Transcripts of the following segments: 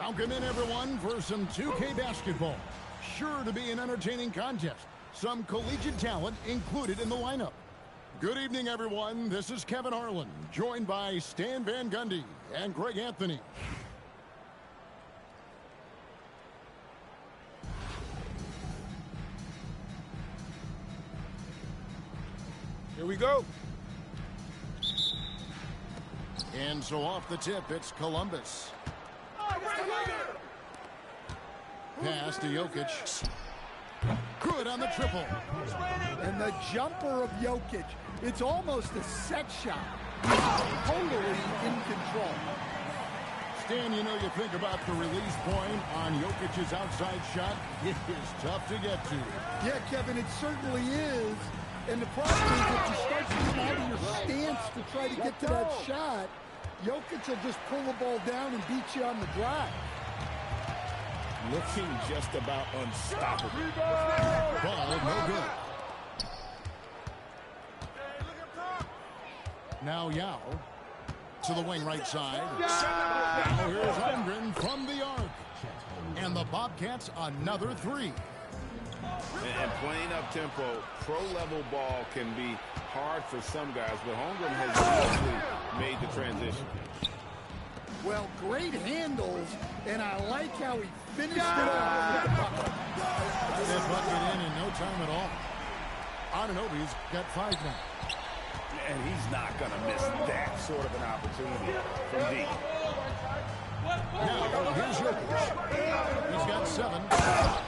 Welcome in, everyone, for some 2K basketball. Sure to be an entertaining contest. Some collegiate talent included in the lineup. Good evening, everyone. This is Kevin Harlan, joined by Stan Van Gundy and Greg Anthony. Here we go. And so off the tip, it's Columbus. Pass to Jokic. Good on the triple. And the jumper of Jokic. It's almost a set shot. Totally in control. Stan, you know, you think about the release point on Jokic's outside shot. It is tough to get to. Yeah, Kevin, it certainly is. And the problem is if you start to get out of your stance to try to get to that shot, Jokic will just pull the ball down and beat you on the drive. Looking just about unstoppable. Ball no good. Now Yao to the wing right side. Now here's Holmgren from the arc. And the Bobcats another three. And playing up-tempo, pro-level ball can be hard for some guys, but Holmgren has easily made the transition. Well, great handles, and I like how he finished it off. That bucket in no time at all. Anunoby's got 5 now. And he's not going to miss that sort of an opportunity from deep. Now, here's Jokic. He's got 7.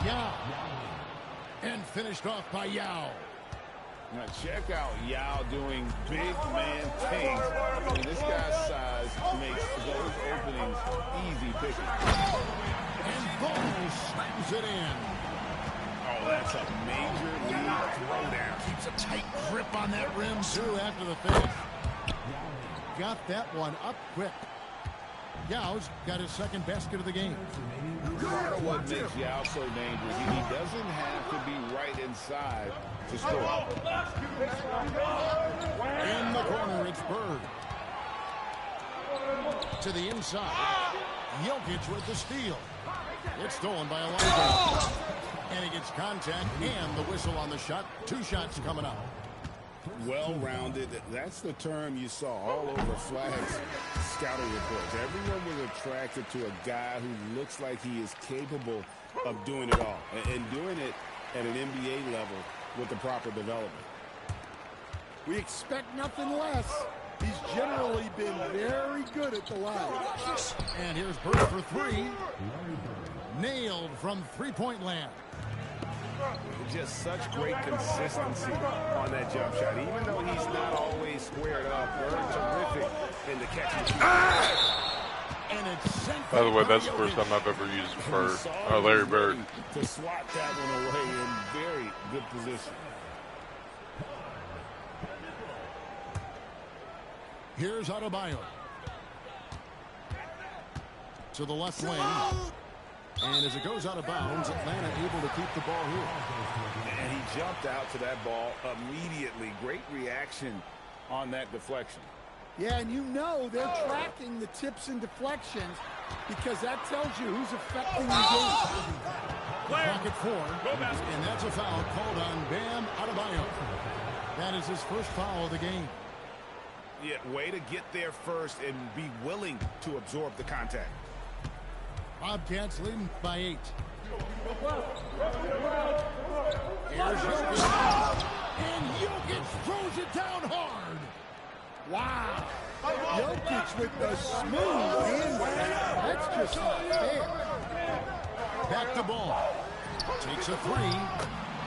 Yao. And finished off by Yao. Now check out Yao doing big man things. I mean, this guy's size makes those openings easy picking. And Ball slams it in. Oh, that's a major league throwdown. Keeps a tight grip on that rim, too, after the finish. Got that one up quick. Yao's got his second basket of the game. Part of what makes Yao so dangerous, he doesn't have to be right inside to score. In the corner, it's Bird. To the inside. Jokic with the steal. It's stolen by Elijah. And he gets contact and the whistle on the shot. 2 shots coming up. Well-rounded. That's the term you saw all over Flag's scouting reports. Everyone was attracted to a guy who looks like he is capable of doing it all and doing it at an NBA level with the proper development. We expect nothing less. He's generally been very good at the line. And here's Bird for 3. Nailed from three-point land. Just such great consistency on that jump shot. Even though he's not always squared up, Bird terrific in the catch. And it's sent. By the way, that's the first time I've ever used for Larry Bird. To swat that one away in very good position. Here's Adebayo. To the left wing. And as it goes out of bounds, Atlanta able to keep the ball here. And he jumped out to that ball immediately. Great reaction on that deflection. Yeah, and you know they're tracking the tips and deflections because that tells you who's affecting the game. Clock at 4, and that's a foul called on Bam Adebayo. That is his first foul of the game. Yeah, way to get there first and be willing to absorb the contact. Bobcats leading by 8. Here's Jokic. And Jokic throws it down hard. Wow. Jokic with the smooth handle. That's just not fair. Back to Ball. Takes a 3.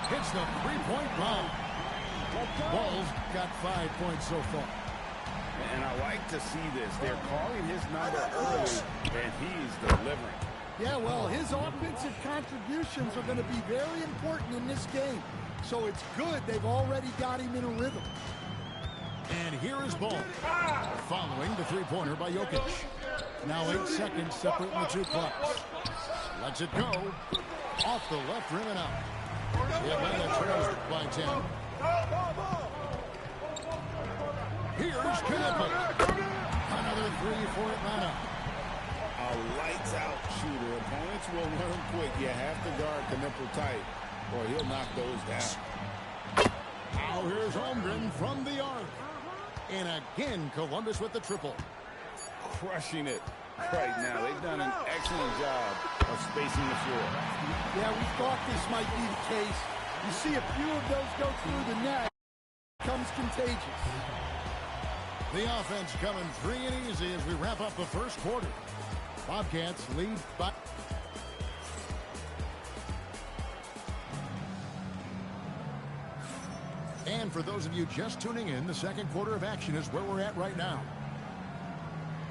Hits the 3-point bomb. Ball's got 5 points so far. And I like to see this. They're calling his number early, and he's delivering. Yeah, well, his offensive contributions are going to be very important in this game. So it's good they've already got him in a rhythm. And here is Ball. Following the 3-pointer by Jokic. Now 8 seconds separating the 2 clocks. Lets it go. Off the left rim and out. The Atlanta trails by 10. Here's Knepper. Another 3 for Atlanta. A lights-out shooter You have to guard Knipple tight, or he'll knock those down. Now here's Holmgren from the arc. And again, Columbus with the triple. Crushing it right now. They've done an excellent job of spacing the floor. Yeah, we thought this might be the case. You see a few of those go through the net. Comes contagious. The offense coming free and easy as we wrap up the first quarter. Bobcats lead by... And for those of you just tuning in, the second quarter of action is where we're at right now.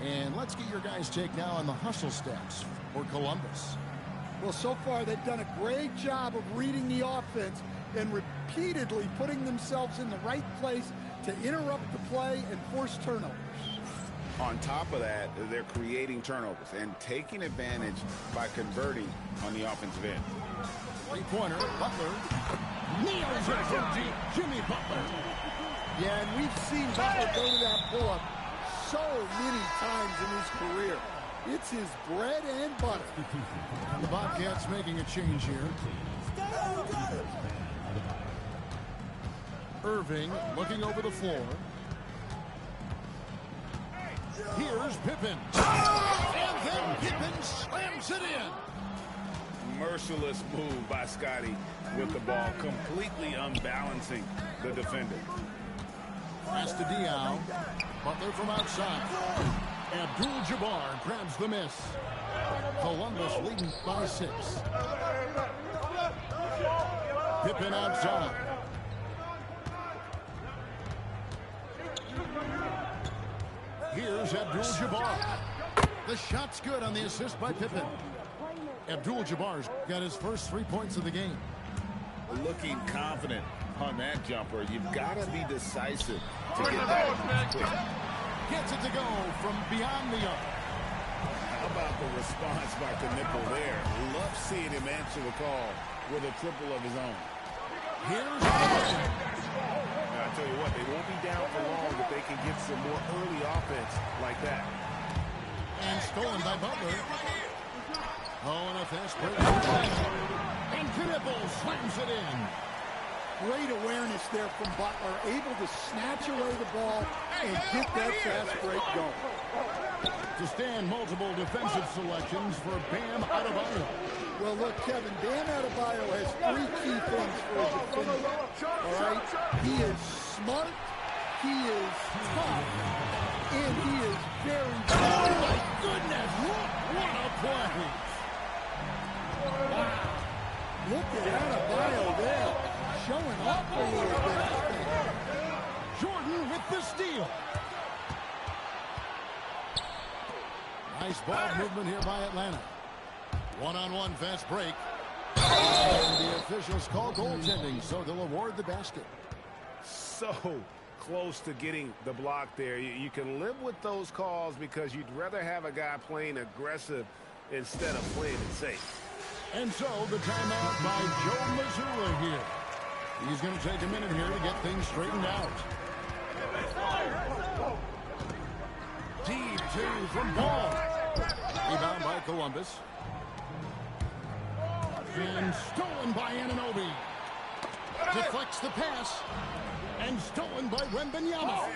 And let's get your guys' take now on the hustle steps for Columbus. Well, so far they've done a great job of reading the offense and repeatedly putting themselves in the right place to interrupt the play and force turnovers. On top of that, they're creating turnovers and taking advantage by converting on the offensive end. Three-pointer, Butler. Nails it from deep. Jimmy Butler. Yeah, and we've seen Butler go to that pull-up so many times in his career. It's his bread and butter. The Bobcats making a change here. Irving looking over the floor. Here's Pippen. And then Pippen slams it in. Merciless move by Scotty with the ball, completely unbalancing the defender. Pass to Diaw. Butler from outside. Abdul-Jabbar grabs the miss. Columbus leading by 6. Pippen outside. Here's Abdul-Jabbar. The shot's good on the assist by Pippen. Abdul-Jabbar's got his first 3 points of the game. Looking confident on that jumper. You've got to be decisive to get that. Gets it to go from beyond the arc. How about the response by Knipple there? Love seeing him answer the call with a triple of his own. Here's I tell you what, they won't be down for long if they can get some more early offense like that. And stolen by Butler. Oh, and a fast break. And Knipple slams it in. Great awareness there from Butler, able to snatch away the ball and get that fast break going. To stand multiple defensive selections for Bam Adebayo. Well, look, Kevin, Bam Adebayo has 3 key things for a defender. All right? He is smart, he is tough, and he is very good. Oh, my goodness! What a play! Wow. Look at Adebayo there, showing off a little bit. Jordan with the steal. Nice ball movement here by Atlanta. One-on-one fast break. And the officials call goaltending, so they'll award the basket. So close to getting the block there. You can live with those calls because you'd rather have a guy playing aggressive instead of playing it safe. And so the timeout by Joe Mazzulla here. He's going to take a minute here to get things straightened out. Deep 2 from Ball. Rebound by Columbus. And stolen by Anunoby. Deflects the pass. And stolen by Wembanyama.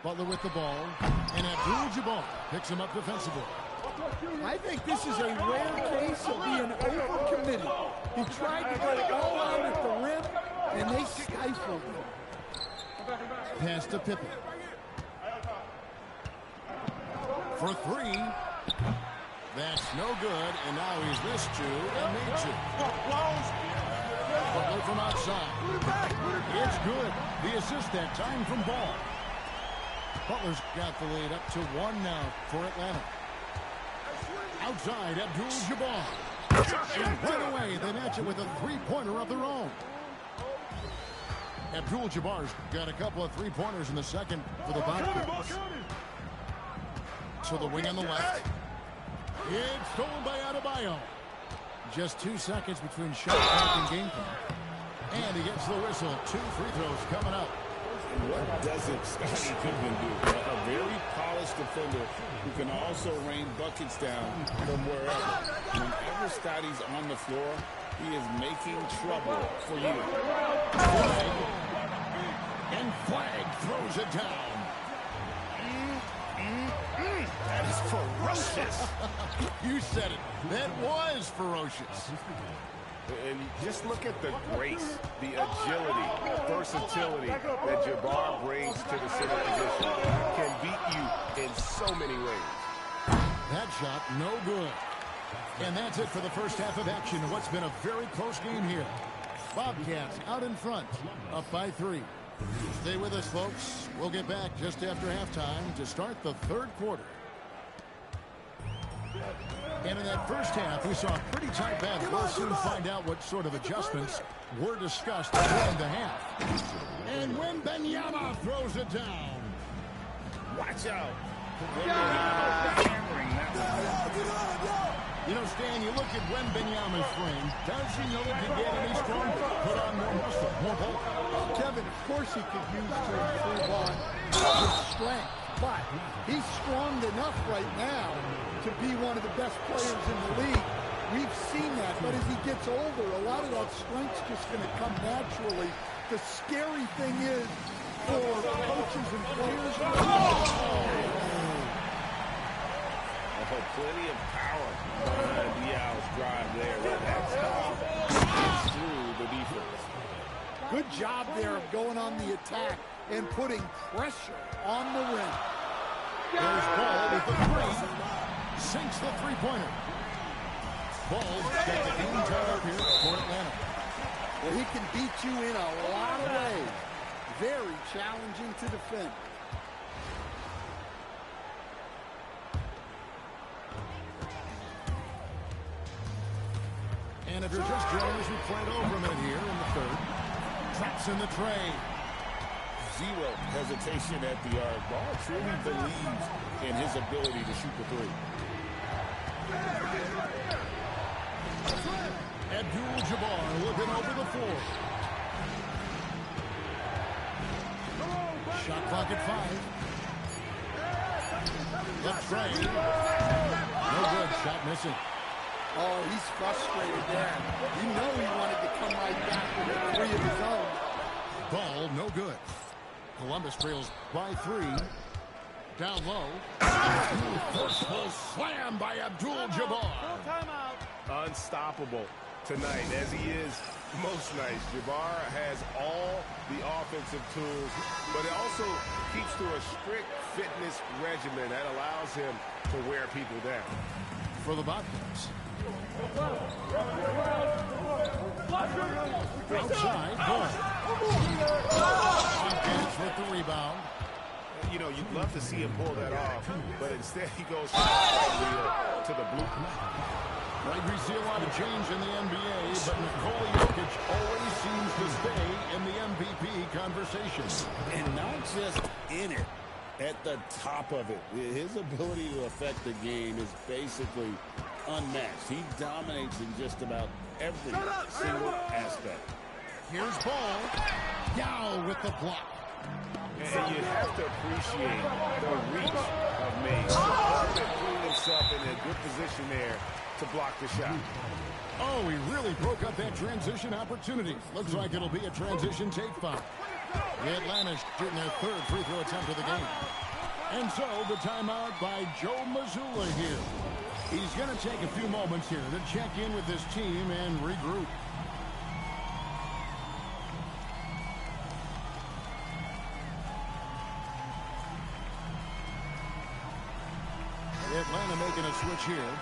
Butler with the ball. And Abdul-Jabbar picks him up defensively. I think this is a rare case of being overcommitted. He tried to go all out at the rim, and they stifled him. Pass to Pippen. For 3. That's no good, and now he's missed 2 and made 2. Butler from outside. It's good. The assist that time from Ball. Butler's got the lead up to 1 now for Atlanta. Outside, Abdul-Jabbar. And right away, they match it with a 3-pointer of their own. Abdul-Jabbar's got a couple of 3-pointers in the second for the Bobcats. To the wing on the left. It's stolen by Adebayo. Just 2 seconds between shot clock and game clock. And he gets the whistle. 2 free throws coming up. what doesn't Scottie Pippen do? A very polished defender who can also rain buckets down from wherever. Whenever Scottie's on the floor, he is making trouble for you. And Flag throws it down. That is ferocious. You said it. That was ferocious. And just look at the grace, the agility, the versatility that Jabbar brings to the center position. Can beat you in so many ways. That shot, no good. And that's it for the first half of action in what's been a very close game here. Bobcats out in front, up by 3. Stay with us, folks. We'll get back just after halftime to start the third quarter. And in that first half, we saw a pretty tight battle. We'll soon find out what sort of adjustments were discussed during the half. And Wembanyama throws it down. Watch out. Hammering that one. You know, Stan, you look at Wembanyama's frame. Does he know he can get any stronger? Put on more muscle, more bulk. Kevin, of course he could use to improve on his strength. But he's strong enough right now to be one of the best players in the league. We've seen that, but as he gets older, a lot of that strength's just going to come naturally. The scary thing is for coaches and players. Plenty of power behind Diaw's drive there. That's how through the defense. Good job there of going on the attack and putting pressure on the rim. There's Ball with the 3. Sinks the three-pointer. Ball's got the game tied up here for Atlanta. Well, he can beat you in a lot of ways. Very challenging to defend. And if you're just joining us, we played over a minute here in the third. Traps in the tray. Zero hesitation at the arc. Ball truly believes in his ability to shoot the 3. Abdul-Jabbar looking over the floor. Shot clock at 5. The tray. No good. Shot missing. Oh, he's frustrated there. You know he wanted to come right back with a 3 of his own. Ball, no good. Columbus trails by 3. Down low. Forceful slam by Abdul-Jabbar. Unstoppable tonight, as he is most nights. Jabbar has all the offensive tools, but it also keeps to a strict fitness regimen that allows him to wear people down. For the Bobcats. Outside, Ball. Bobcats with the rebound. You know, you'd love to see him pull that off, but instead he goes to the blue. Right, we see a lot of change in the NBA, but Nikola Jokic always seems to stay in the MVP conversation. And not just in it, at the top of it. His ability to affect the game is basically unmatched. He dominates in just about every single aspect. Here's Ball. Yao with the block. And you have to appreciate the reach of Mays. Putting himself in a good position there to block the shot. Oh, he really broke up that transition opportunity. Looks like it'll be a transition take foul. The Atlanta shooting their 3rd free throw attempt of the game. And so the timeout by Joe Mazzulla here. He's going to take a few moments here to check in with his team and regroup. Atlanta making a switch here.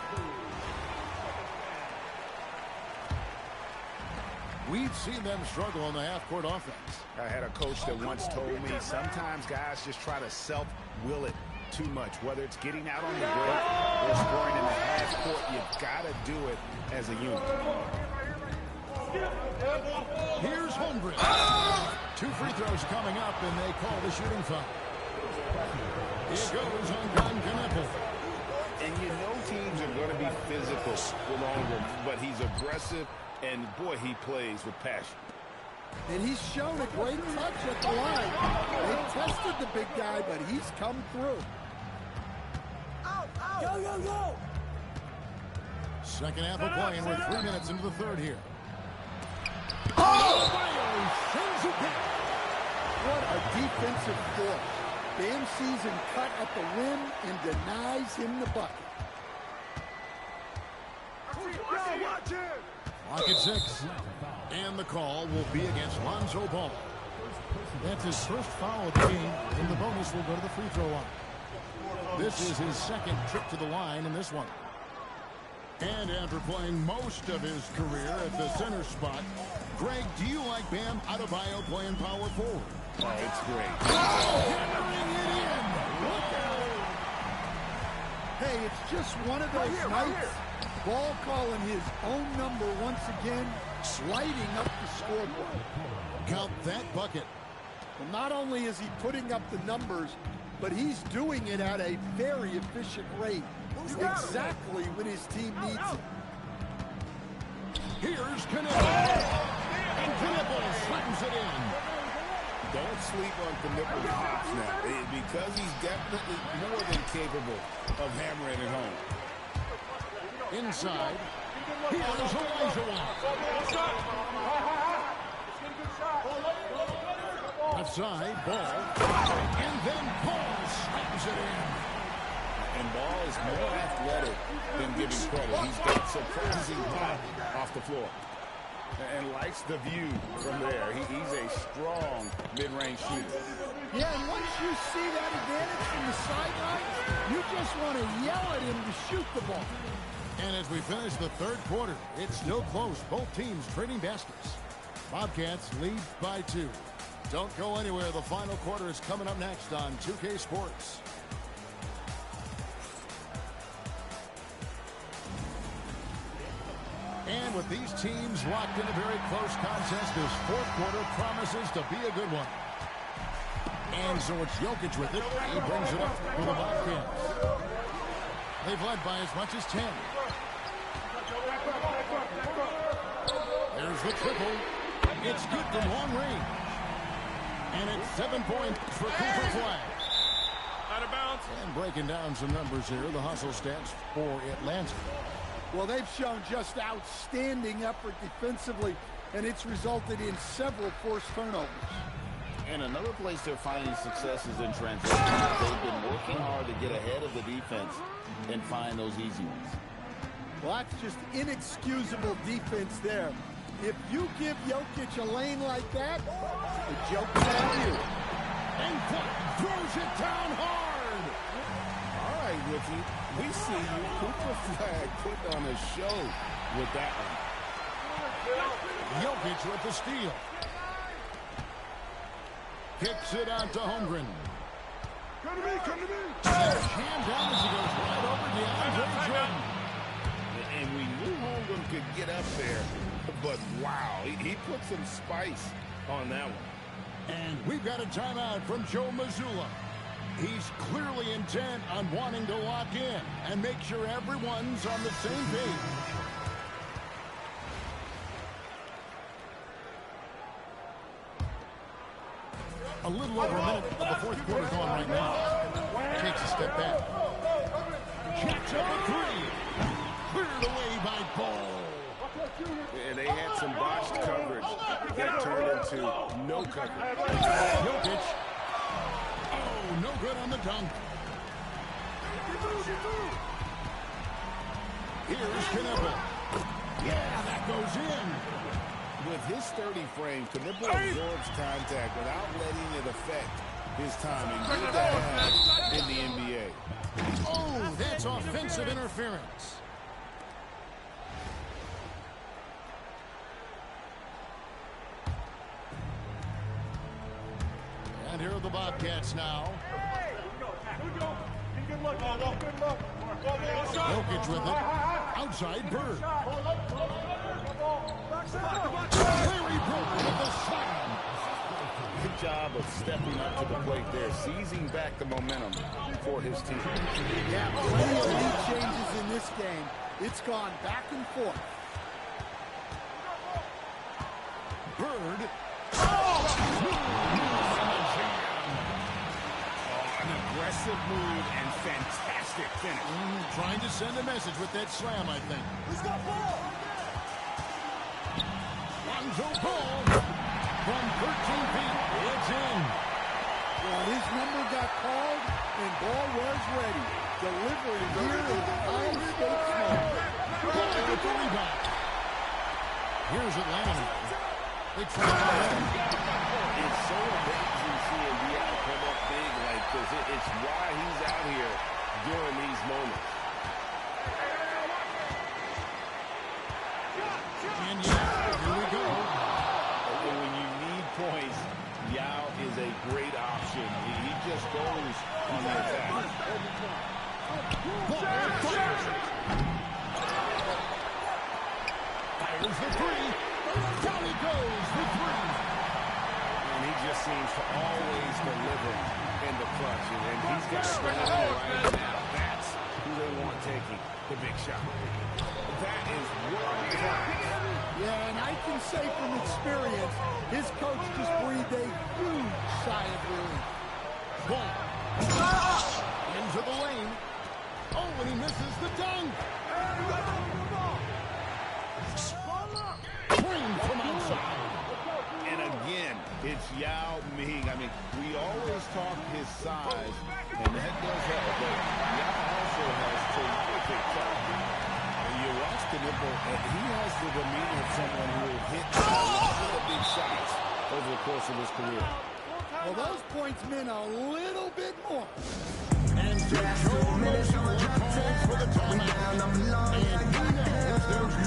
We've seen them struggle on the half-court offense. I had a coach that once told me sometimes guys just try to self-will it too much. Whether it's getting out on the break or scoring in the half-court, you've got to do it as a unit. Here's Holmgren. 2 free throws coming up, and they call the shooting foul. It goes on Don Knueppel. And you know teams are going to be physical with Holmgren, but he's aggressive, and boy, he plays with passion. And he's shown a great touch at the line. They've tested the big guy, but he's come through. Go, go, go! Second half of play, and we're 3 minutes into the third here. Sends it down. What a defensive force. Bam sees him cut at the rim and denies him the bucket. Clock at 6. And the call will be against Lonzo Ball. That's his first foul of the game, and the bonus will go to the free throw line. This is his second trip to the line in this one. And after playing most of his career at the center spot, Greg, do you like Bam Adebayo playing power forward? Oh, it's great. Hammering it in. Look out. Hey, it's just one of those nights. Ball calling his own number once again, sliding up the scoreboard. Count that bucket. Well, not only is he putting up the numbers, but he's doing it at a very efficient rate. Exactly when his team needs it. Here's Knipple. And Knipple slams it in. Don't sleep on Knipple's hops now, because he's definitely more than capable of hammering it home. Inside. Here's Olajuwon. Left side, Ball. And then Ball slams it in. And Ball is more athletic than giving credit. He's got surprising pop off the floor. And likes the view from there. He's a strong mid-range shooter. Yeah, and once you see that advantage from the sideline, you just want to yell at him to shoot the ball. And as we finish the third quarter, it's still close. Both teams trading baskets. Bobcats lead by 2. Don't go anywhere. The final quarter is coming up next on 2K Sports. And with these teams locked in a very close contest, this fourth quarter promises to be a good one. And so it's Jokic with it. He brings it up for the Bobcats. They've led by as much as 10. There's the triple. It's good from long range. And it's 7 points for Cooper Flag. Out of bounds. And breaking down some numbers here, the hustle stats for Atlanta. Well, they've shown just outstanding effort defensively, and it's resulted in several forced turnovers. And another place they're finding success is in transition. They've been working hard to get ahead of the defense and find those easy ones. Well, that's just inexcusable defense there. If you give Jokic a lane like that, the joke's on you. And Clark throws it down hard. All right, Ricky. We see you. Cooper Flag put on a show with that one. Jokic with the steal. Kicks it out to Holmgren. Come to me, come to me. Jam down as he goes right over DeAndre Jordan. And we knew Holmgren could get up there, but wow, he put some spice on that one. And we've got a timeout from Joe Mazzulla. He's clearly intent on wanting to lock in and make sure everyone's on the same page. A little over a minute of the fourth quarter going right now. Takes a step back. Jacks up a 3. Cleared away by Ball. And they had some botched coverage that turned into no coverage. Jokic. Oh, no good on the dunk. Here's Knipple. Yeah, that goes in. With his sturdy frame, Knipple absorbs contact without letting it affect his timing. Good to have in the NBA. Oh, that's offensive interference. And here are the Bobcats now. Jokic with it. Outside Bird. Larry Bird with the slam. Good job of stepping up to the plate there, seizing back the momentum for his team. Yeah, plenty of lead changes in this game. It's gone back and forth. Bird aggressive move and fantastic finish. Trying to send a message with that slam, I think. Who's got ball? Lonzo Ball from 13 feet. It's in. Well, his number got called, and Ball was ready. Delivery here in high-stakes moment. Ball with the rebound. Here's Atlanta. They try to win. It's so amazing seeing Diallo come up big like this. It's why he's out here during these moments. And yeah, here we go. And when you need points, Yao is a great option. He just goes on the attack. Ball fires it. Fires the three. Down he goes, the three. And he just seems to always deliver in the clutch. And he's got it right now. That's who they want taking the big shot. That is world class. Yeah, and I can say from experience, his coach just breathed a huge sigh of relief. Ball. Into the lane. Oh, and he misses the dunk. Green from outside. And again, it's Yao Ming. I mean, we always talk his size, and that does help. But Yao also has terrific touch. And you watch the nipple, and he has the demeanor of someone who will hit a lot of big shots over the course of his career. Well, those points meant a little bit more. And Joe Mazzulla calls for the timeout. And he knows there's no room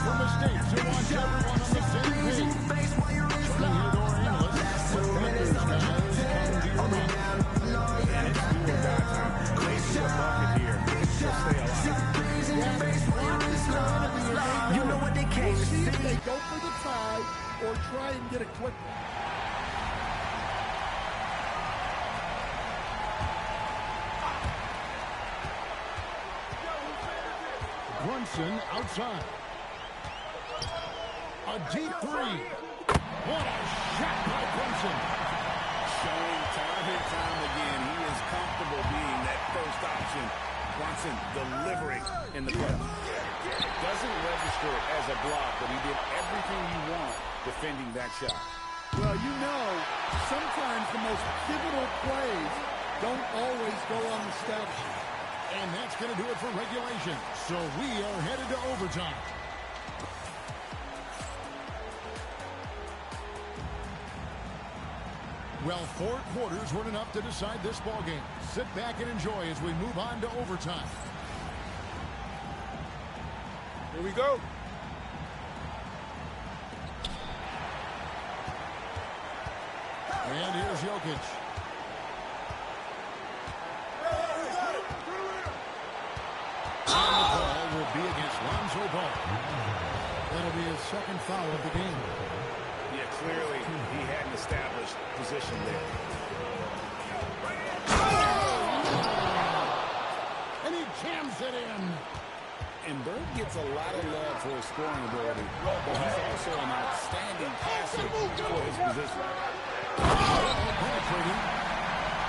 for mistakes. He wants everyone on the same page. Turning here to our analysts. The Raptors guys come to your mind. And it's do or die time. Maybe a bucket here. He'll stay alive. You know what they came to see. If they go for the tie or try and get a quick one. Brunson outside. A deep three. What a shot by Brunson. Showing time and time again, he is comfortable being that first option. Brunson delivering in the clutch. Doesn't register as a block, but he did everything you want defending that shot. Well, you know, sometimes the most pivotal plays don't always go on the stat sheet. And that's going to do it for regulation. So we are headed to overtime. Well, 4 quarters weren't enough to decide this ballgame. Sit back and enjoy as we move on to overtime. Here we go. And here's Jokic. And the call will be against Lonzo Ball. That'll be his second foul of the game. Yeah, clearly he hadn't established position there. And he jams it in. And Bird gets a lot of love for his scoring ability, but he's also an outstanding passer for his position. Penetrating.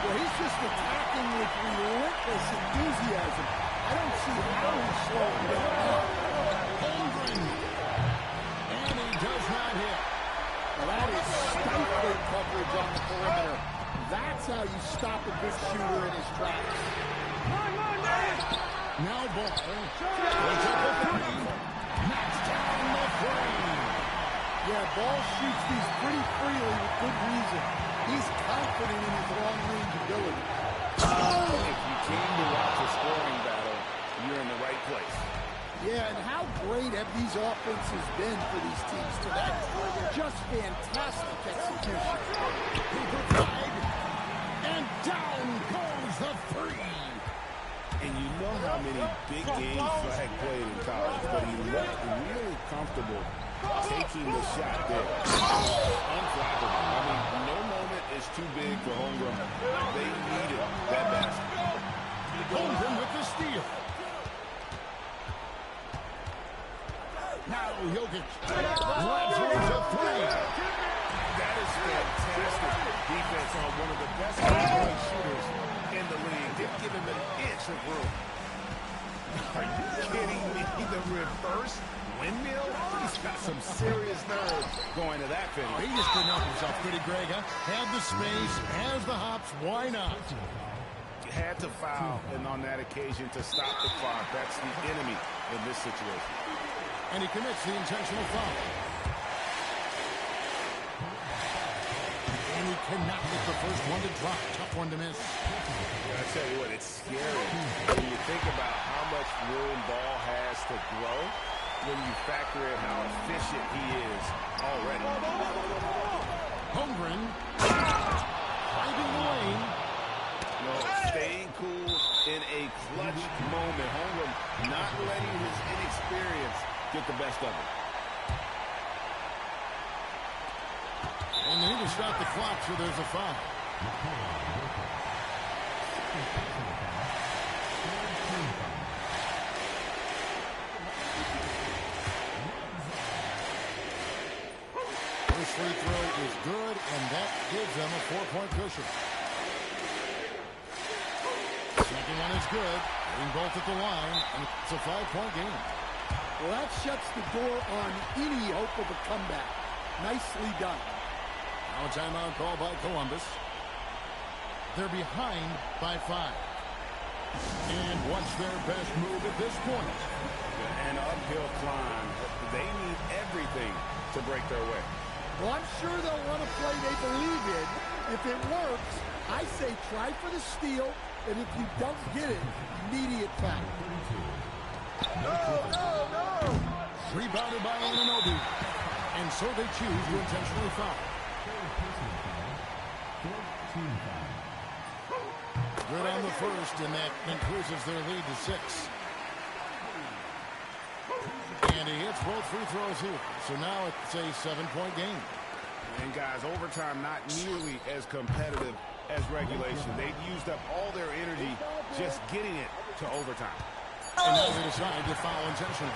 Well, he's just attacking with relentless enthusiasm. I don't see how he's slowing down now. Holmgren. And he does not hit. Well, that is stifling coverage on the perimeter. That's how you stop a good shooter in his tracks. Now Ball. Puts up a three. Knocks down the three. Yeah, Ball shoots these pretty freely with good reason. He's confident in his long-range ability. If you came to watch a scoring battle, you're in the right place. Yeah, and how great have these offenses been for these teams tonight? Just fantastic execution. Cooper flag. And down goes the three. And you know how many big games Flag played in college, but he looked really comfortable taking the shot there. Unflappable. I mean, no moment is too big for Holmgren. They needed that basket. Holmgren with the steal. Now Jokic. Laterals a three. That is fantastic defense on one of the best three-point shooters in the league. Didn't give him an inch of room. Are you kidding me? The reverse windmill? He's got some serious nerve going to that finish. Oh, he just couldn't help himself, could he, Greg? Huh? Had the space, has the hops, why not? Had to foul, and on that occasion to stop the clock. That's the enemy in this situation. And he commits the intentional foul. And he cannot get the first one to drop. Tough one to miss. I tell you what, it's scary when you think about how much room ball has to grow when you factor in how efficient he is already. Holmgren finding the lane. No, staying cool in a clutch moment. Holmgren not letting his inexperience get the best of him. And they need to stop the clock, so there's a foul. First free throw is good, and that gives them a 4-point cushion. Second one is good. Getting both at the line, and it's a 5-point game. Well, that shuts the door on any hope of a comeback. Nicely done. Now a timeout call by Columbus. They're behind by 5. And what's their best move at this point? An uphill climb. They need everything to break their way. Well, I'm sure they'll run a play they believe in. If it works, I say try for the steal, and if you don't get it, immediate foul. No! Rebounded by Anunoby. And so they choose to intentionally foul. Good on the first, and that increases their lead to 6. And he hits both free throws here. So now it's a 7-point game. And guys, overtime not nearly as competitive as regulation. They've used up all their energy just getting it to overtime. And now they decide to foul intentionally.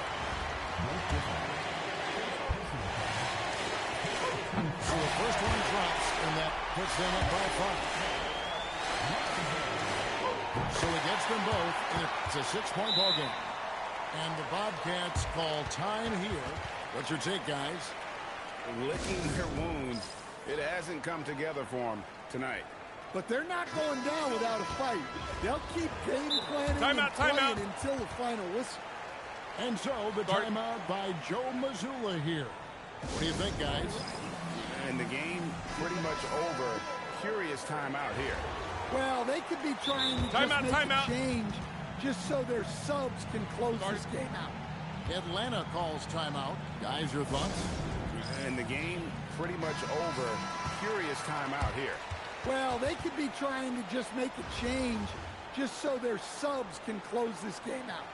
So the first one drops, and that puts them up by 5. So he gets them both, and it's a 6-point ball game. And the Bobcats call time here. What's your take, guys? Licking their wounds. It hasn't come together for them tonight. But they're not going down without a fight. They'll keep game planning and playing until the final whistle. And so the timeout by Joe Mazzulla here. What do you think, guys? And the game pretty much over. Curious timeout here. Well, they could be trying to just make a change just so their subs can close this game out. Atlanta calls timeout. Guys, your thoughts? And the game pretty much over. Curious timeout here. Well, they could be trying to just make a change just so their subs can close this game out.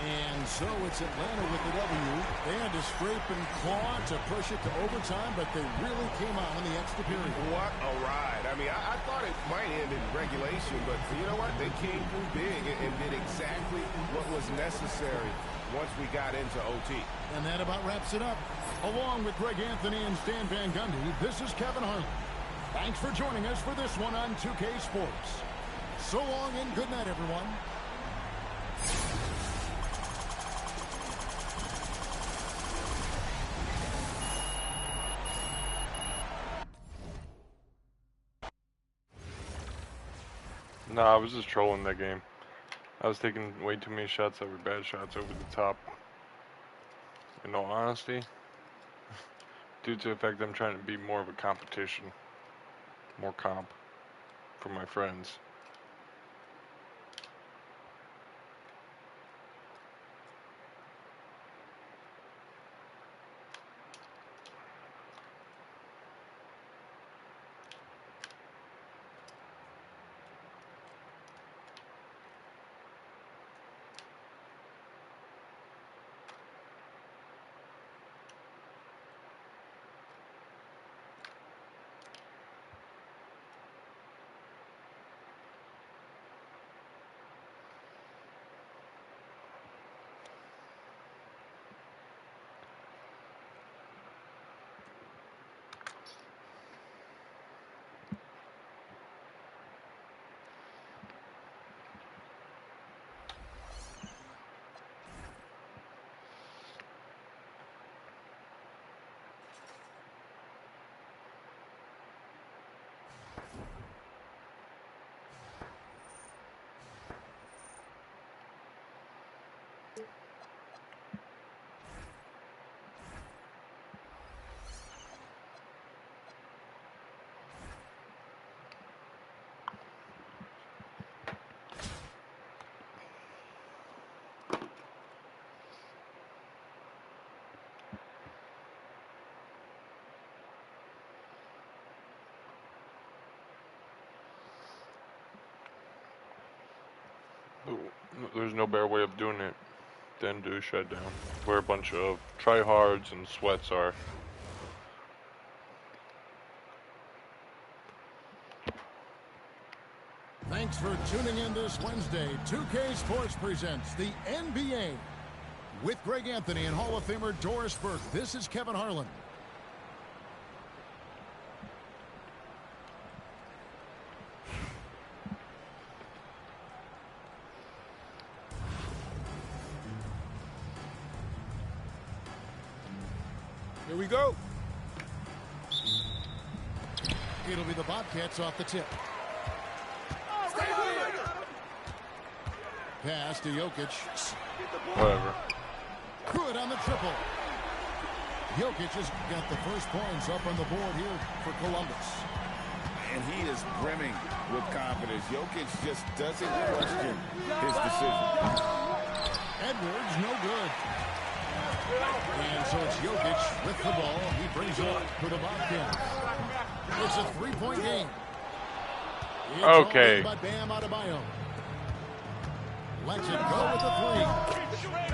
And so it's Atlanta with the W. They had to scrape and claw to push it to overtime, but they really came out in the extra period. What a ride. I mean, I thought it might end in regulation, but you know what? They came through big and did exactly what was necessary once we got into OT. And that about wraps it up. Along with Greg Anthony and Stan Van Gundy, this is Kevin Harlan. Thanks for joining us for this one on 2K Sports. So long and good night, everyone. No, I was just trolling that game. I was taking way too many shots that were bad shots over the top. In all honesty, due to the fact that I'm trying to be more of a competition, more comp for my friends. There's no better way of doing it than do shutdown, where a bunch of tryhards and sweats are. Thanks for tuning in this Wednesday. 2K Sports presents the NBA. With Greg Anthony and Hall of Famer Doris Burke, this is Kevin Harlan. Here we go. It'll be the Bobcats off the tip. Pass to Jokic. Whatever. Good on the triple. Jokic has got the first points up on the board here for Columbus. And he is brimming with confidence. Jokic just doesn't question his decision. Edwards, no good. And so it's Jokic with the ball. He brings it up for the Bobcats. It's a three-point game. It's okay. By Bam Adebayo. Lets it go with the three.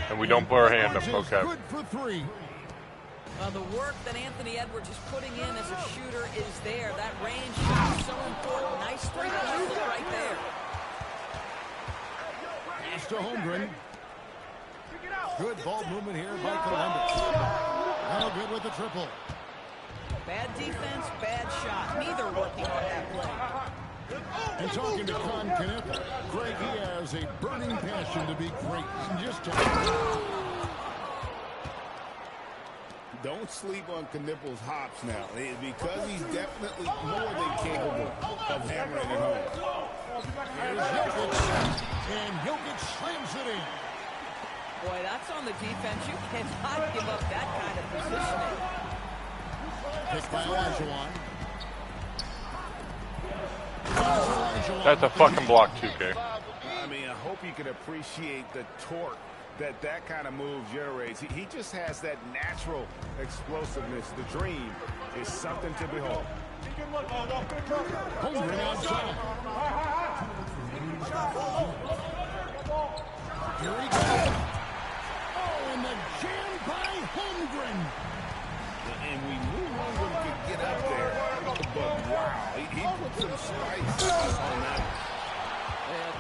And we don't put our hand up. Okay. Good for three. The work that Anthony Edwards is putting in as a shooter is there. That range shot is so important. Nice three-point look right there. Pass to Holmgren. Good ball movement here by Columbus. Now good with the triple. Bad defense, bad shot. Neither working on that play. And talking to Con Knippel, Greg, he has a burning passion to be great. Just Don't sleep on Knippel's hops now, because he's definitely more than capable of hammering it home. Here's Jokic, and Jokic slams it in. Boy, that's on the defense. You cannot give up that kind of positioning. Picked by Olajuwon. That's a fucking block, 2K. I mean, I hope you can appreciate the torque that kind of move generates. He just has that natural explosiveness. The dream is something to behold. Holmgren outside. Here he goes. Oh, and the jam by Holmgren. And we knew Holmgren could get up there. But wow, he put some spikes on that.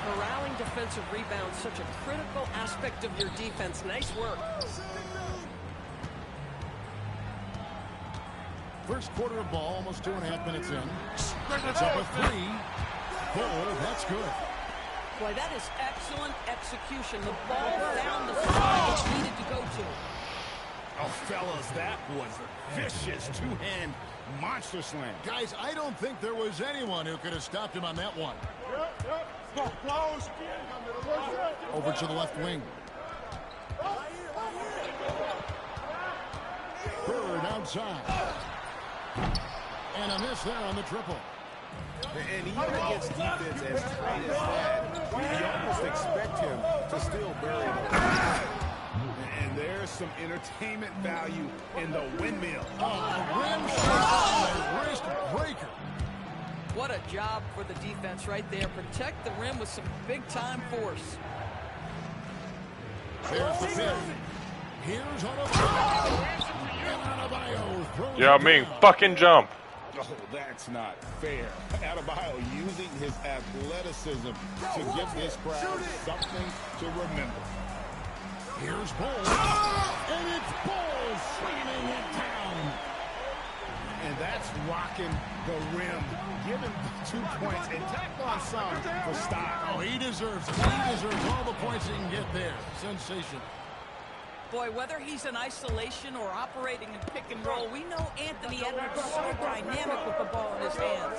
Corralling defensive rebounds, such a critical aspect of your defense. Nice work. First quarter of ball, almost 2.5 minutes in. It's up a three. Oh, that's good. Boy, that is excellent execution. The ball found the spot it needed to go to. Oh, fellas, that was a vicious two-hand monster slam. Guys, I don't think there was anyone who could have stopped him on that one. Over to the left wing. Bird outside. And a miss there on the triple. And even against defense as tight as that, you almost expect him to still bury them. And there's some entertainment value in the windmill. Rim shot on a wrist breaker. What a job for the defense right there. Protect the rim with some big-time force. There's the fifth. Here's Adebayo. And Adebayo throws Yeah, I it mean, down. fucking jump. Oh, that's not fair. Adebayo using his athleticism to give this crowd something to remember. Here's Ball. And it's Ball slamming it down. And that's rocking the rim. Give him 2 points and tack on some for style. Oh, he deserves it. He deserves all the points he can get there. Sensation. Boy, whether he's in isolation or operating in pick and roll, we know Anthony Edwards is so dynamic with the ball in his hands.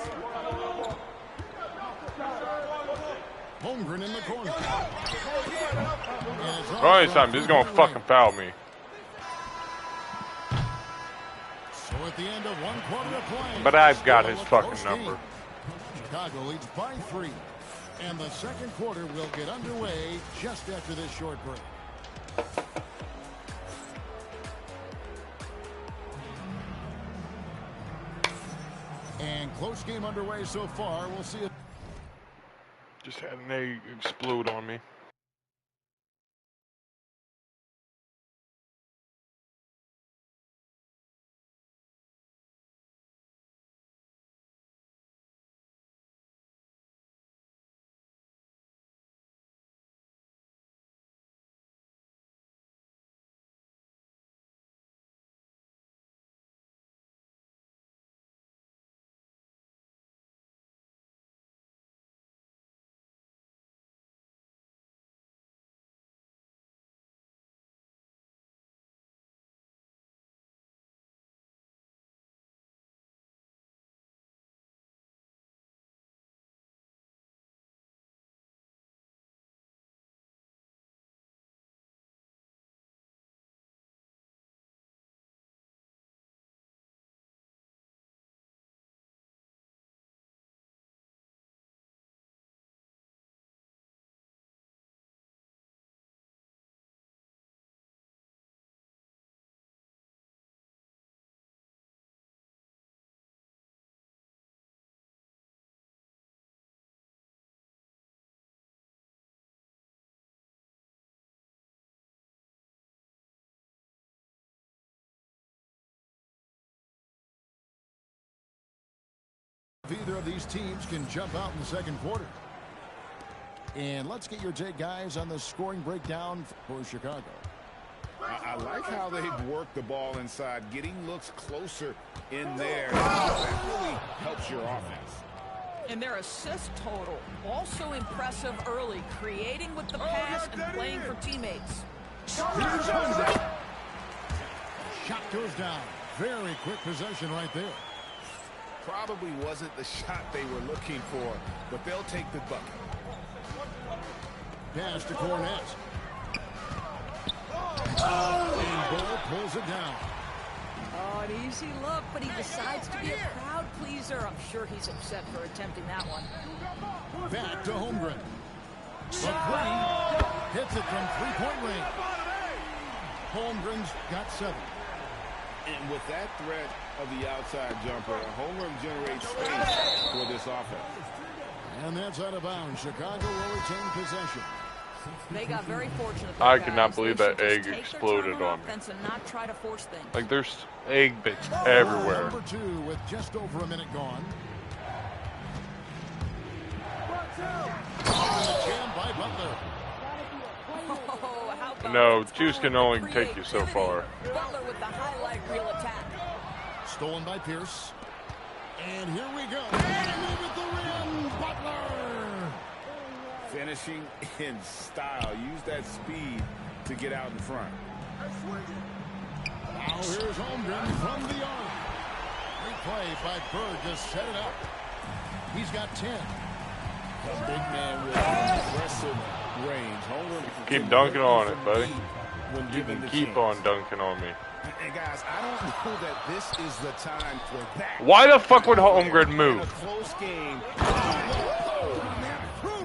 Holmgren in the corner. Right time, he's gonna fucking foul me. So at the end of 1 quarter of play, But I've got his still a fucking close number. game. Chicago leads by 3. And the second quarter will get underway just after this short break. And close game underway so far. We'll see it. Just had an egg explode on me. if either of these teams can jump out in the second quarter. And let's get your take, guys, on the scoring breakdown for Chicago. I like how they've worked the ball inside, getting looks closer in there. That really helps your offense. And their assist total, also impressive early, creating with the pass and playing for teammates. Here's Hunter. Shot goes down. Very quick possession right there. Probably wasn't the shot they were looking for, but they'll take the bucket. Pass to Cornette. And Bull pulls it down. Oh, an easy look, but he decides to be a crowd pleaser. I'm sure he's upset for attempting that one. Back to Holmgren. The three. Hits it from three-point range. Holmgren's got 7. And with that threat of the outside jumper, Holmgren generates space for this offense. And that's out of bounds. Chicago will retain possession. They got very fortunate. I could not believe They that should just egg take their exploded time on me. offense and not try to force things. Like, there's egg bits everywhere. Number 2 with just over a minute gone. Jam by Butler. Oh, how about No, the juice can talent only and take you so far. creativity? Butler with the highlight reel attack. Stolen by Pierce. And here we go. And with the rim, Butler. Finishing in style. Use that speed to get out in front. Now here's Holmgren from the arc. Great play by Bird to set it up. He's got 10. A big man with impressive range. Holmgren Keep dunking on it, buddy. When You given can the keep chance. on dunking on me. And guys, I don't know that this is the time for that. Why the fuck would Holmgren In a move? close game.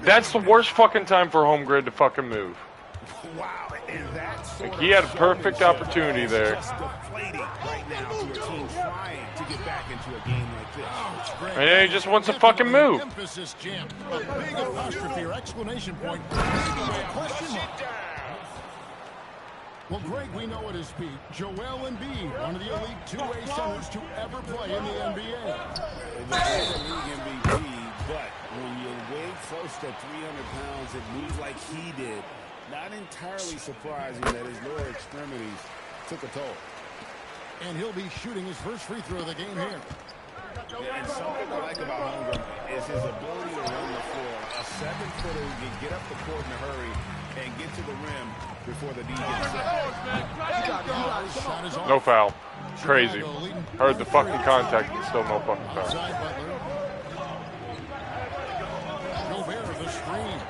That's the worst fucking time for Holmgren to fucking move. Wow, and that sort Like, he had a of perfect showmanship opportunity is there. just deflating right now to your team trying to get back into a game like this. And then he just wants to fucking move. Emphasis jam. A big apostrophe or exclamation point. Maybe a question mark. Well, Greg, we know at his peak, Joel Embiid, one of the elite two-way centers to ever play in the NBA. There's a league MVP, but when you weigh close to 300 pounds and move like he did, not entirely surprising that his lower extremities took a toll. And he'll be shooting his first free throw of the game here. And something I like about Holmgren is his ability to run the floor. A 7-footer who can get up the court in a hurry and get to the rim before the D gets set. Shot is off. No foul. Crazy. Heard the fucking contact and still no fucking foul. Outside Butler. Gobert the screen.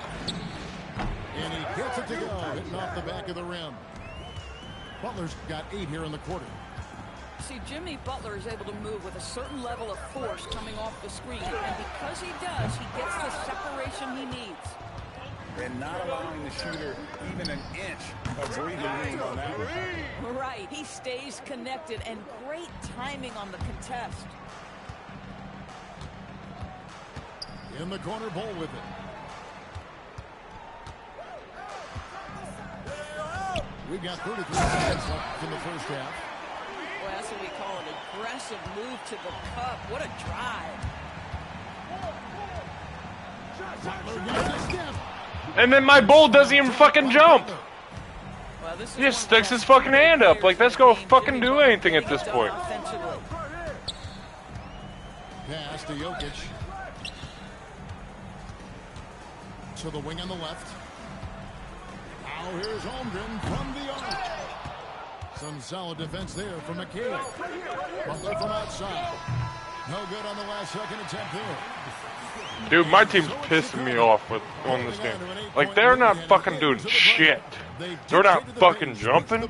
And he gets it to go, hitting off the back of the rim. Butler's got 8 here in the quarter. See, Jimmy Butler is able to move with a certain level of force coming off the screen. And because he does, he gets the separation he needs. And not allowing the shooter even an inch of breathing room on that one. Right, he stays connected and great timing on the contest. In the corner, Bull with it. We've got 33 seconds left in the first half. Well, that's what we call an aggressive move to the cup. What a drive. Butler gets a step. And then my bull doesn't even fucking jump. Well, this is He just one sticks of his fucking hand up. Like, let's go Jimmy fucking do Butler anything at getting this done point. offensively. Pass to Jokic. To the wing on the left. Now here's Holmgren from the arc. Some solid defense there from McCabe. Butler from outside. No good on the last second attempt there. Dude, my team's pissing me off on this game. Like, they're not fucking doing shit. They're not fucking jumping.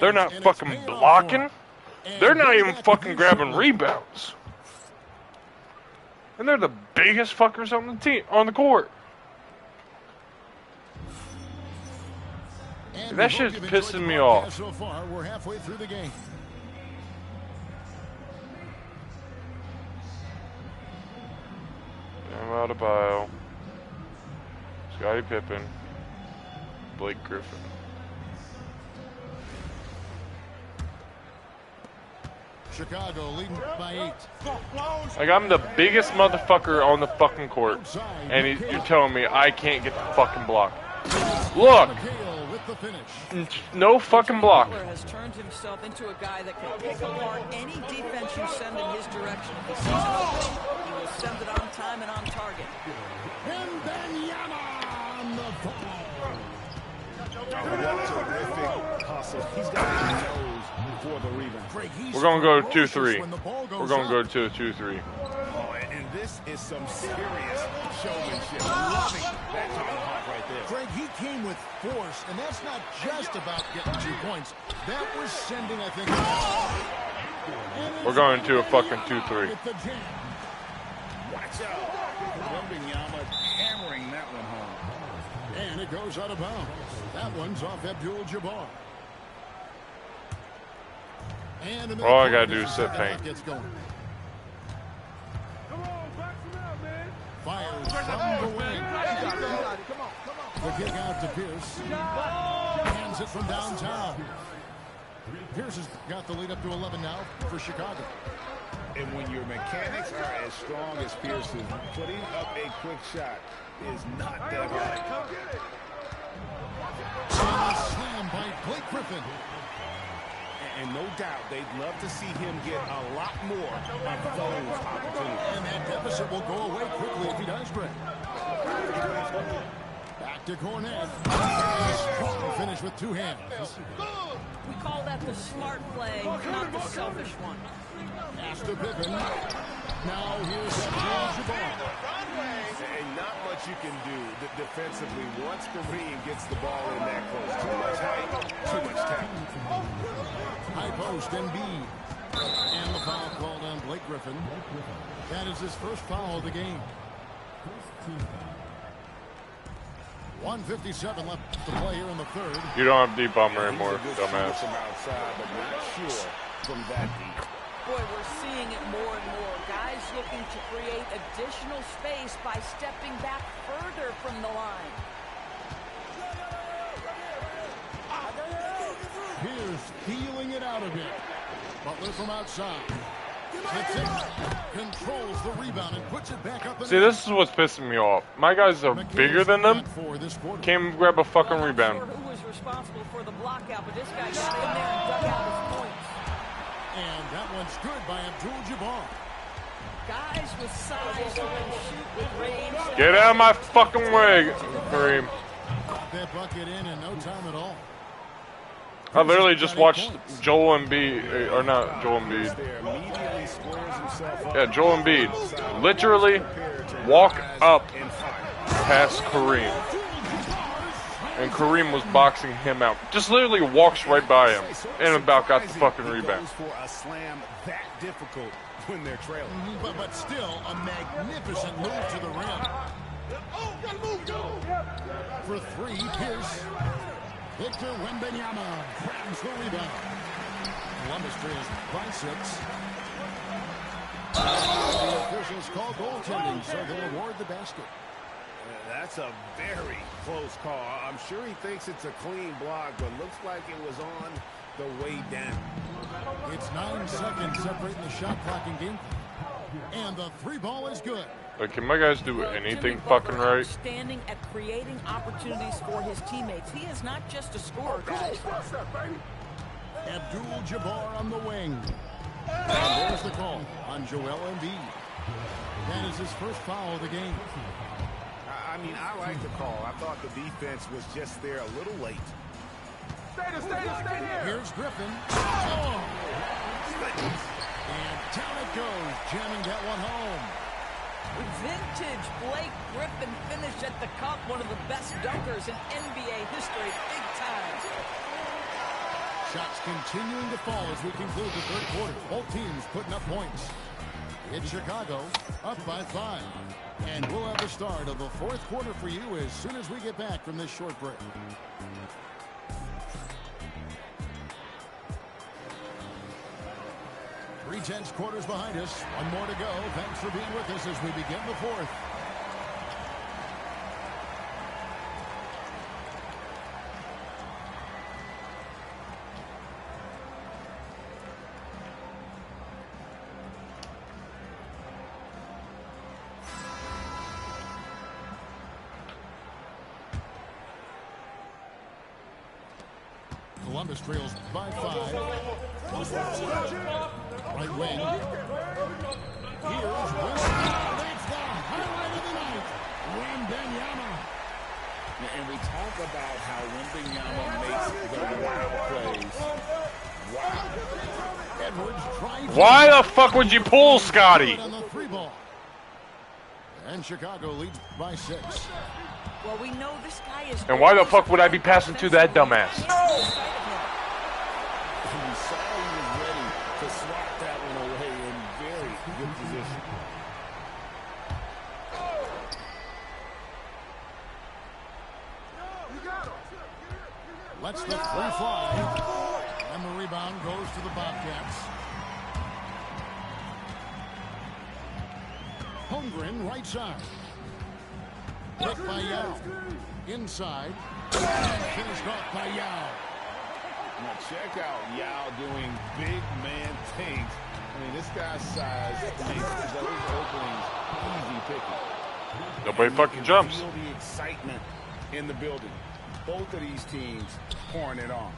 They're not fucking blocking. They're not even fucking grabbing rebounds. And they're the biggest fuckers on the team, on the court. That shit's pissing me off. So far, we're halfway through the game. Bam Adebayo, Scottie Pippen, Blake Griffin. Chicago leading by 8. Like, I'm the biggest motherfucker on the fucking court, and you're telling me I can't get the fucking block. Look! McHale with the finish. No fucking block. Butler has turned himself into a guy that can pick apart any defense you send in his direction. If he sees an opening, he will send it on time and on target. Wembanyama on the ball. What terrific hustle. He's got his nose for the rebound. We're going to go 2-3. We're going to go to 2-3. Oh, and this is some serious showmanship. Loving that tomahawk right there. Greg, he came with force, and that's not just about getting 2 points. That was sending, I think. We're going to a fucking 2-3. With the jam. Watch out. Wembanyama hammering that one home. And it goes out of bounds. That one's off Abdul-Jabbar. And All I gotta do is set paint. gets going. Fires from the wing. The kick out to Pierce. Hands it from downtown. Pierce has got the lead up to 11 now for Chicago. And when your mechanics are as strong as Pierce's, putting up a quick shot is not that hard. And a slam by Blake Griffin. And no doubt they'd love to see him get a lot more of those opportunities. And that deficit will go away quickly if he does, Greg. Back to Cornet. Strong finish with 2 hands. We call that the smart play, not the selfish one. Pass to Pippen. Now here's Abdul-Jabbar. And not much you can do defensively once Kareem gets the ball in that close. Too much height, too much talent. High post, Embiid. And the foul called on Blake Griffin. That is his first foul of the game. 1:57 left to play here in the third. You don't have deep bomber anymore, dumbass. From outside, but not sure from that deep. Boy, we're seeing it more and more. Guys looking to create additional space by stepping back further from the line. Pierce feeling it out a bit. Butler from outside. Hits it. Controls the rebound and puts it back up. See, this is what's pissing me off. My guys are bigger than them. Can't grab a fucking rebound. I'm not sure who was responsible for the blockout, but this guy got in there and dug out his points. And that one's good by Abdul-Jabbar. Guys with size who can shoot with range. Get out of my fucking way, Kareem. Got that bucket in no time at all. I literally just watched Joel Embiid, or not Joel Embiid. Yeah, Joel Embiid literally walk up past Kareem. And Kareem was boxing him out. Just literally walks right by him and about got the fucking rebound. For a slam that difficult when they're trailing. But still, a magnificent move to the rim. For 3, Pierce. Victor Wembanyama grabs the rebound. Columbus trails by 6. The officials call goaltending, so they'll award the basket. That's a very close call. I'm sure he thinks it's a clean block, but looks like it was on the way down. It's 9 seconds separating the shot clock and game. And the 3 ball is good. Like, can my guys do anything fucking right? Standing at creating opportunities for his teammates. He is not just a scorer, guys. Abdul-Jabbar on the wing. And there's the call on Joel Embiid. That is his first foul of the game. I mean, I like the call. I thought the defense was just there a little late. Stay there. Here's Griffin. Oh. And down it goes, jamming that one home. Vintage Blake Griffin finish at the cup. One of the best dunkers in NBA history. Big time. Shots continuing to fall as we conclude the third quarter. Both teams putting up points. It's Chicago up by 5. And we'll have the start of the fourth quarter for you as soon as we get back from this short break. Three-tenths quarters behind us. One more to go. Thanks for being with us as we begin the fourth. Columbus trails by 5. Right wing. Here's Wilson. That's the highlight of the night. Wembanyama. And we talk about how Wembanyama makes the wow plays. Wow. Edwards trying to... Why the fuck would you pull Scotty? On the 3 ball. And Chicago leads by 6. Well, we know this guy is... And why the fuck would I be passing to that dumbass? We saw he was ready to swat that one away in very good position. Lets the 3 fly. And the rebound goes to the Bobcats. Holmgren right side. Picked by Yao. Inside. Finished off by Yao. Now check out Yao doing big man things. I mean, this guy's size makes those openings easy picking. Nobody fucking jumps. Feel the excitement in the building. Both of these teams pouring it on.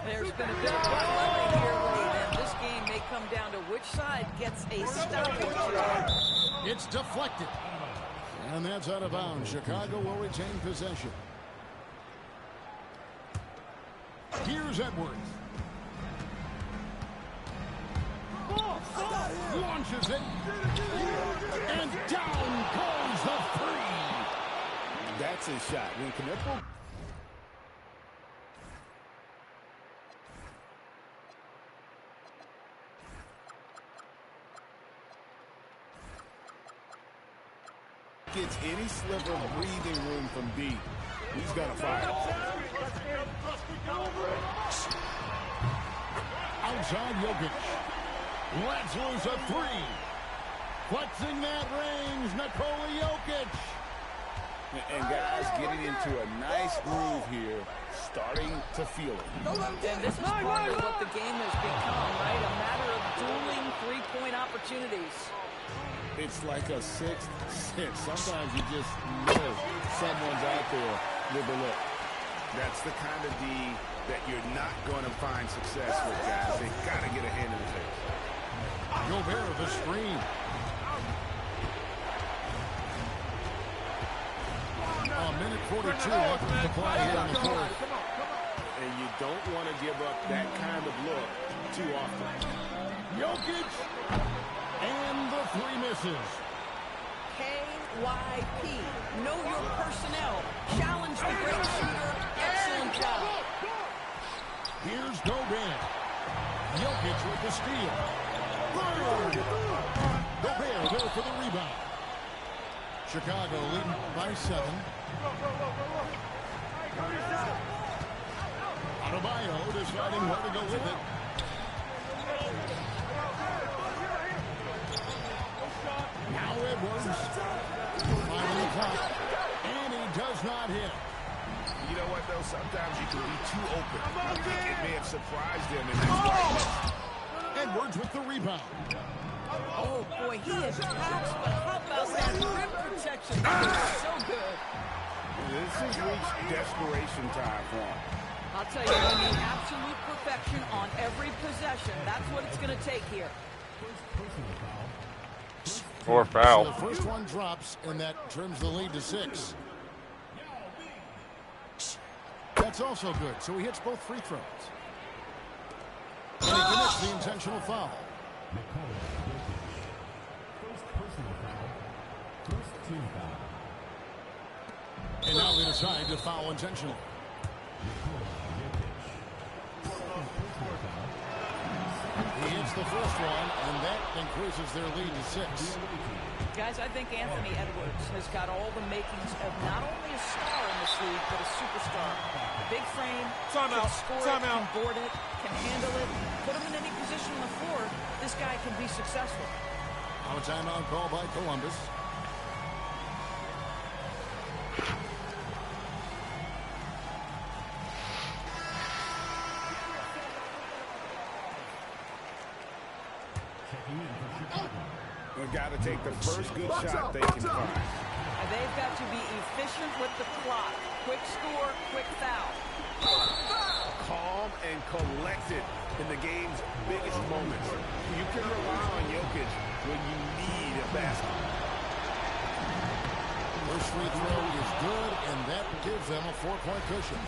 There's been a bit of rivalry here, Lee, and this game may come down to which side gets a stop or two. It's deflected. And that's out of bounds. Chicago will retain possession. Here's Edwards. Launches it. And down goes the 3. That's his shot. When Knipple... gets any sliver of breathing room from deep, he's gonna fire. Outside Jokic. Lets loose a 3. Flexing that range, Nikola Jokic. And guys getting into a nice groove here, starting to feel it. And this is part of what the game has become, right? A matter of dueling three-point opportunities. It's like a sixth sense. Sometimes you just know someone's out there with a look. That's the kind of D that you're not going to find success with, guys. They got to get a hand in the face. Gobert with the screen. A minute 42 left to play here in the fourth. And you don't want to give up that kind of look too often. Jokic. And the 3 misses. KYP. Know your personnel. Challenge the great shooter. Excellent job. Here's Gobert. Jokic with the steal. Third. Gobert there for the rebound. Chicago leading by 7. Adebayo deciding where to go with it. Now Edwards. 5 on the clock. And he does not hit. You know what, though? Sometimes you can be too open. I think it may have surprised him. And that's why he missed. Edwards with the rebound. Oh, boy, he is taxed, but how about that rim protection? So good. This has reached desperation time for him. I'll tell you, I mean, absolute perfection on every possession. That's what it's going to take here. Or foul. So the first one drops, and that trims the lead to 6. That's also good. So he hits both free throws. And he commits the intentional foul. And now they decide to foul intentionally. He hits the first one, and that increases their lead to 6. Guys, I think Anthony Edwards has got all the makings of not only a star in this league, but a superstar. Big frame, can score it, can board it, can handle it. Put him in any position on the floor, this guy can be successful. Now a timeout call by Columbus. They've got to take the first good shot they can find. They've got to be efficient with the clock. Quick score, quick foul. calm and collected in the game's biggest moments. You can rely on Jokic when you need a basket. First free throw is good, and that gives them a 4-point cushion.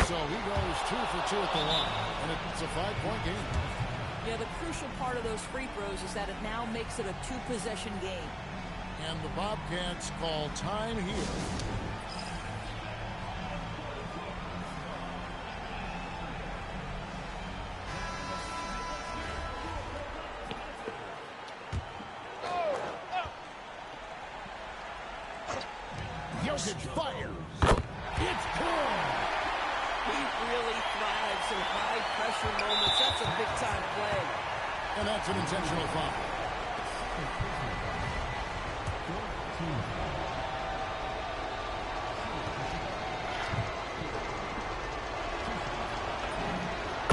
So he goes 2 for 2 at the line, and it's a 5-point game. Yeah, the crucial part of those free throws is that it now makes it a 2-possession game. And the Bobcats call time here. Jokic fires. It's good. He really thrives in high-pressure moments. That's a big-time play. And that's an intentional foul.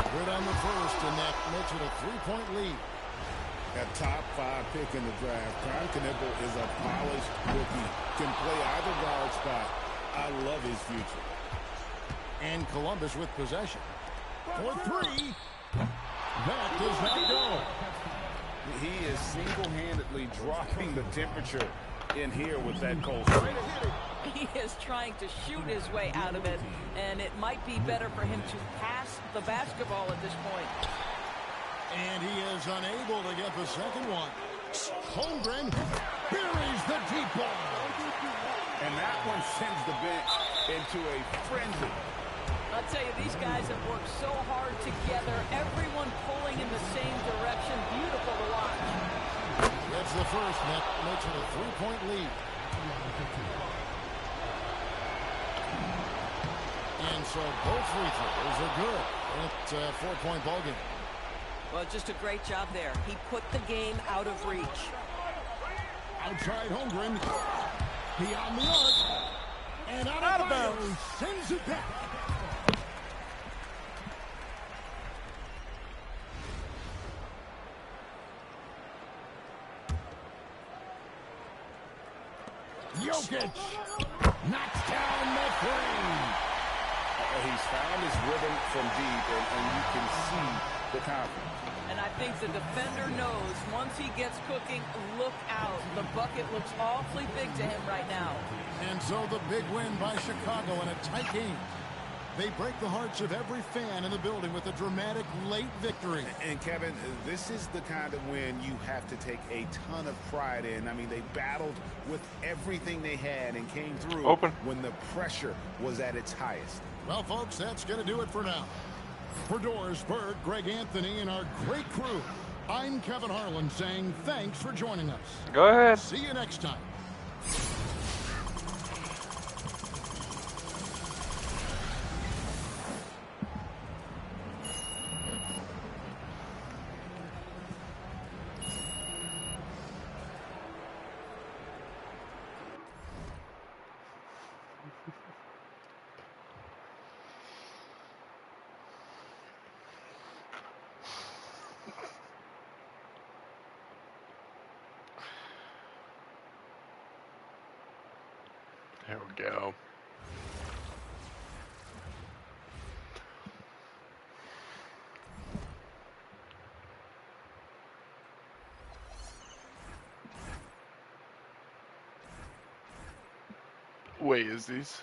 Good on the first, and that makes it a 3-point lead. A top 5 pick in the draft. Prime Knipple is a polished rookie. Can play either guard spot. I love his future. And Columbus with possession. For 3. That does not go. He is single-handedly dropping the temperature in here with that cold streak. He is trying to shoot his way out of it, and it might be better for him to pass the basketball at this point. And he is unable to get the second one. Holmgren buries the deep ball. And that one sends the bench into a frenzy. I'll tell you, these guys have worked so hard together, everyone pulling in the same direction. Beautiful to watch. That's the first, and that makes it a 3-point lead. And so both free throws are good. And it's a 4-point ball game. Well, just a great job there. He put the game out of reach. Outside Holmgren. Beyond the arc. And out of bounds. Sends it back. Jokic knocks down the three. He's found his rhythm from deep, and you can see the confidence. And I think the defender knows once he gets cooking, look out. The bucket looks awfully big to him right now. And so the big win by Chicago in a tight game. They break the hearts of every fan in the building with a dramatic late victory. And Kevin, this is the kind of win you have to take a ton of pride in. I mean, they battled with everything they had and came through when the pressure was at its highest. Well, folks, that's going to do it for now. For Doris Burke, Greg Anthony, and our great crew, I'm Kevin Harlan saying thanks for joining us. Go ahead. See you next time. There we go. Wait, is these?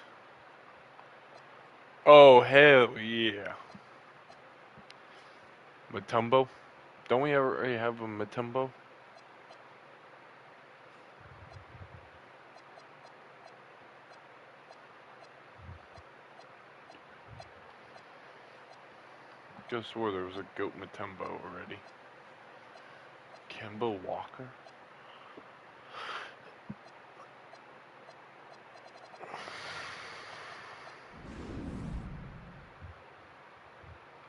Oh, hell yeah. Mutombo? Don't we already have a Mutombo? I just swore there was a Goat Mutombo already. Kemba Walker?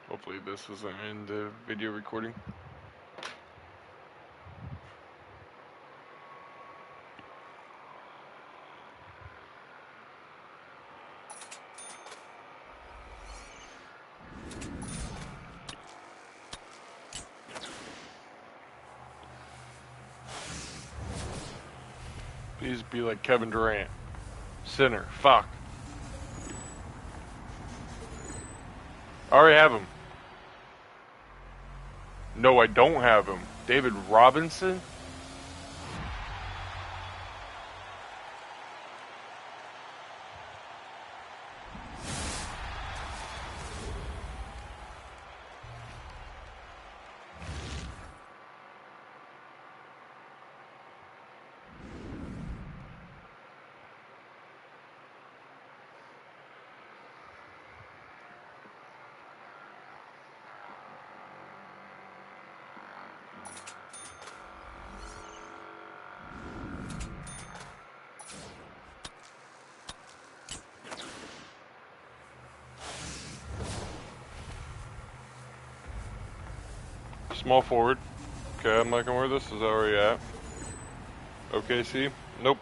Hopefully this isn't in the video recording. Please be like Kevin Durant. Center. Fuck. I already have him. No, I don't have him. David Robinson? Small forward. Okay, I'm liking where this is already at. OKC? Nope.